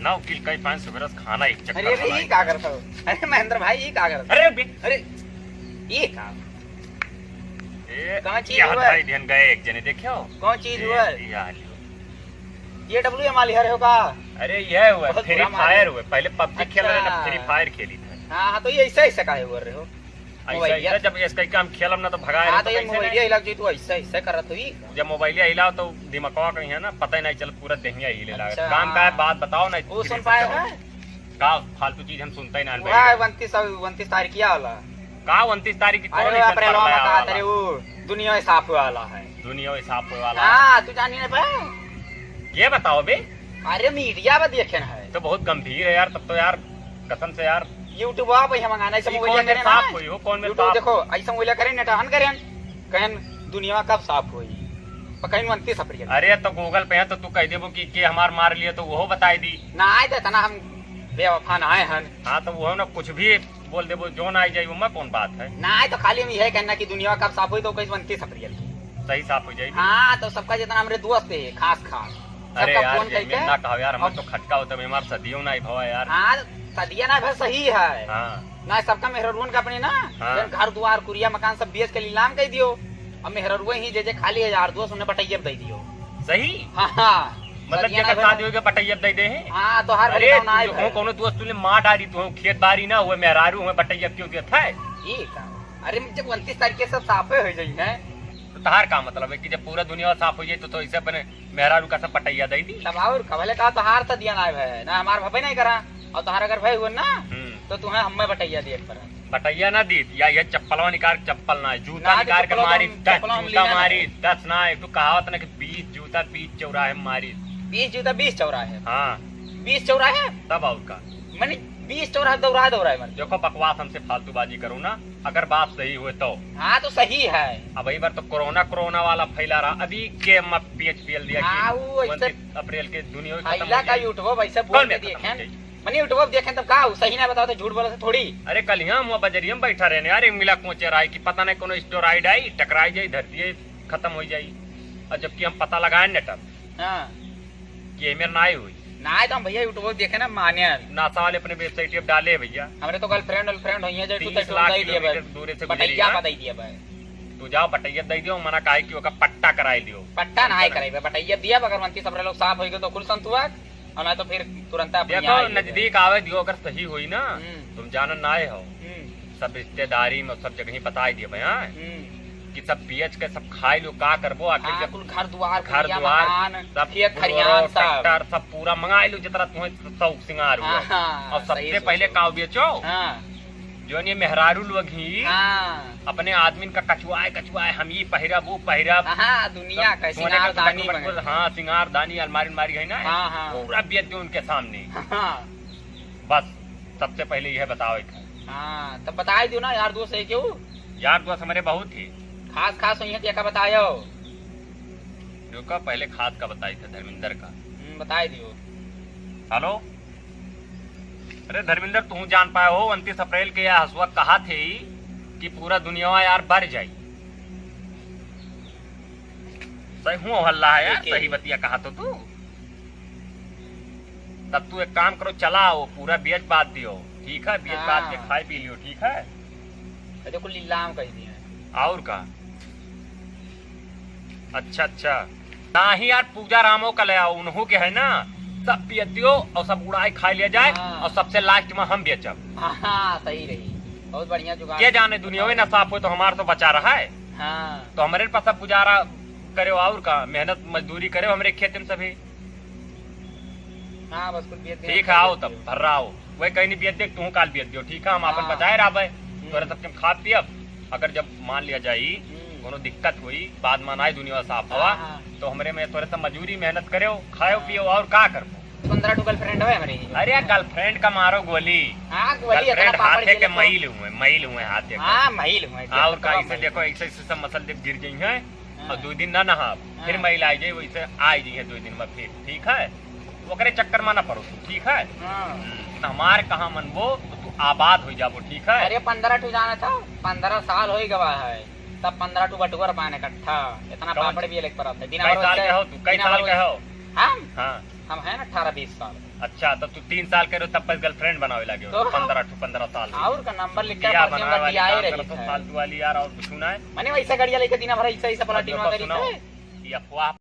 नौ किल कई 500 बरस खाना एक चक्कर। अरे ये क्या करता हो? अरे महेंद्र भाई ये क्या करता? अरे ये क्या? कौन चीज हुआ? ध्यान गए एक जने देखियो कौन चीज हुआ? ये WM वाली हरे हो का? अरे ये हुआ फ्री फायर हुआ, पहले पबजी खेल रहे ना, फ्री फायर खेली था। हाँ तो ये ऐसा ऐसा काहे हुआ रहे हो? ऐसा जब इसका काम खेलम ना तो भगाए। हाँ तो ये मोबाइल हिला जी तू ऐसा ऐसा करत हुई। जब मोबाइल हिलाओ तो दिमागवा कहीं है ना, पता ही नहीं चल, पूरा देहिया हिले लगा। काम का है बात बताओ ना। वो सुन पाए है का फालतू चीज हम सुनते ही ना। 29 तारीख किया वाला का 29 तारीख की कौन अप्रैल में कहा तेरे वो दुनिया साफ हुआ वाला है। दुनिया साफ हुआ वाला। हाँ तू जानी नहीं पाए? ये बताओ बे। अरे मीडिया में देखे है तो बहुत गंभीर है यार, तब तो यार कसम से यार। यूट्यूब आप मंगाना ऐसा मोबाइल करे ना, यूट्यूब देखो ऐसा मोबाइल करे नेट ऑन करें कहन दुनिया कब साफ हुई कहीं 29 अप्रैल। अरे तो गूगल पे है तो तू कह देबो कि के हमार मार लिए तो वो बताई दी ना आए देता ना, हम बेवफा ना आए हन। हाँ तो वो ना कुछ भी बोल देबो जो ना आई जाए वो में कौन बात है। ना आए तो खाली में यह कहना कि दुनिया कब साफ हुई तो कहीं 29 अप्रैल सही साफ हो जाएगी। हाँ तो सबका जितना हमारे दोस्त है खास खास। अरे यार ना कहो यार, हम तो खटका होता है हमार सदियों ना भवा यार। हाँ सदिया ना भाई सही है। हाँ ना सबका मेहरून का अपने ना घर द्वार कुरिया मकान सब बेच के नीलाम कर दियो। अब मेहरुआ ही जे खाली 1000 उन्हें बटैया दे दियो। सही। हाँ मतलब जेकर शादी होगे बटैया दे दे हैं। हाँ तो हर अरे कोनो दोस्त तुले मार डाली तू खेत बारी ना हुए मेहरारू हुए बटैया क्यों देता है ये का? अरे जब 29 तारीख के सब साफे हो जाई है तो तहार का मतलब है कि जब पूरा दुनिया साफ हो जाए तो ऐसे अपने मेहरारू का सब बटैया दे दी। तब और कबले का तहार त दिया ना है ना, हमार भपे नहीं करा और तहार अगर भाई हुआ ना तो तुम्हें हमें बटैया दिए पर बटैया ना दी या ये चप्पलवा निकाल चप्पल ना जूता निकाल के मारी जूता मारी 10 ना एक तो कहावत ना कि 20 जूता 20 चौराहे मारी 20 जूता 20 चौराहे। हाँ 20 चौराहे तब और का मैंने 20 चौराहे दौड़ा है। देखो बकवास हमसे फालतूबाजी करो ना, अगर बात सही हुए तो। हाँ तो सही है। अब वही बार तो कोरोना वाला फैला रहा अभी के PHPL दिया कि 29 अप्रैल के दुनिया खत्म का यूट्यूब ऐसे बोल के देखें मैंने यूट्यूब देखें तब का सही ना बताओ तो झूठ बोला थोड़ी। अरे कल यहाँ हुआ बजरिया में बैठा रहने यार मिला कोचे राय की पता नहीं कोनो स्टोराइड आई टकराई जाये धरती खत्म हो जाये, और जबकि हम पता लगाए नेटर कि मेरे ना हुई ना तो हम भैया यूट्यूब देखे ना माने नासा वाले अपने वेबसाइट पे डाले भैया। हमारे तो गर्लफ्रेंड हुई है जो 30 लाख किलोमीटर दूर से बटैया बताई दिया भाई। तू जाओ बटैया दे दियो मना काहे कि ओका पट्टा कराई दियो। पट्टा ना कराई बटैया दिया अगर 29 अप्रैल लोग साफ होई तो खुल संतुआ और मैं तो फिर तुरंत देखो नजदीक आवे दियो अगर सही हुई ना तुम जानन ना आए हो सब रिश्तेदारी में सब जगह ही बता दिए भैया कि सब बेच के सब खाई लो का करबो आखिर जब घर द्वार सब खेत खरियान ट्रैक्टर सब पूरा मंगा लो जितना तुम्हें शौक सिंगार हुआ। और सबसे पहले काव बेचो जो ये मेहरारू लोग ही अपने आदमी का कछुआए हम ये पहिरा वो पहिरा दुनिया का सिंगार दानी अलमारी है ना पूरा बेच दो उनके सामने। बस सबसे पहले यह बताओ तब बता दो ना यार दोस्त है क्यों यार दोस्त हमारे बहुत थे खास हुई का बतायो जो का पहले खास का बताई था धर्मेंद्र का बताई दियो। हेलो अरे धर्मेंद्र तू जान पाए हो 29 अप्रैल के यह हसुआ कहा थे कि पूरा दुनिया यार बढ़ जाये। सही हूँ हल्ला है यार सही बतिया कहा तो तू तब तू एक काम करो चला वो पूरा बेच बात दियो ठीक है, बेच बात के खाए पी लियो ठीक है। देखो लीलाम कह दिया और का अच्छा ना ही यार पूजा रामो का ले आओ उन्हों के है ना सब बेचियो और सब उड़ाई खा लिया जाए और सबसे लास्ट में हम बेचब। सही रही बहुत बढ़िया जुगाड़। क्या जाने दुनिया में ना साफ हो तो हमारा तो बचा रहा है। तो हमारे पास सब गुजारा करे और का मेहनत मजदूरी करे हमारे खेत में सभी। बस कुछ ठीक है आओ तब भर रहा हो वही कहीं नहीं बेच दे तू काल बेच दियो ठीक है। हम अपन बचाए रहा तोरे सबके खा पियब अगर जब मान लिया जाये कोनो दिक्कत हुई बाद में आए दुनिया साफ हवा तो हमारे में थोड़ा सा मजूरी मेहनत करे खाओ पियो और का करो। 15 गर्लफ्रेंड है हमारी। अरे गर्लफ्रेंड का मारो गोली गर्लफ्रेंड हाथे के महिल हुए हाथे और का इसे देखो ऐसे सब मसल गिर गई है और 2 दिन ना नहा फिर महिला आई जाये वैसे आई जाइए 2 दिन में फिर ठीक है ओकरे चक्कर में ना पड़ो ठीक है। हमारे कहाँ मनबो तो तू आबाद हो जाबो ठीक है। अरे 15 जाना था 15 साल हो गवा है तब 15 बटुआ पाने इकट्ठा इतना पापड़ भी अलग पर आता है। कई साल के हो तू कई साल के हो हम है ना 18-20 साल। अच्छा तो तू 3 साल करे तब पर गर्लफ्रेंड बनावे लगे तो 15 साल और का नंबर लिख के फालतू वाली यार और सुना है मैंने वैसा गाड़िया लेके दिन भर ऐसा पलटी में ये अफवाह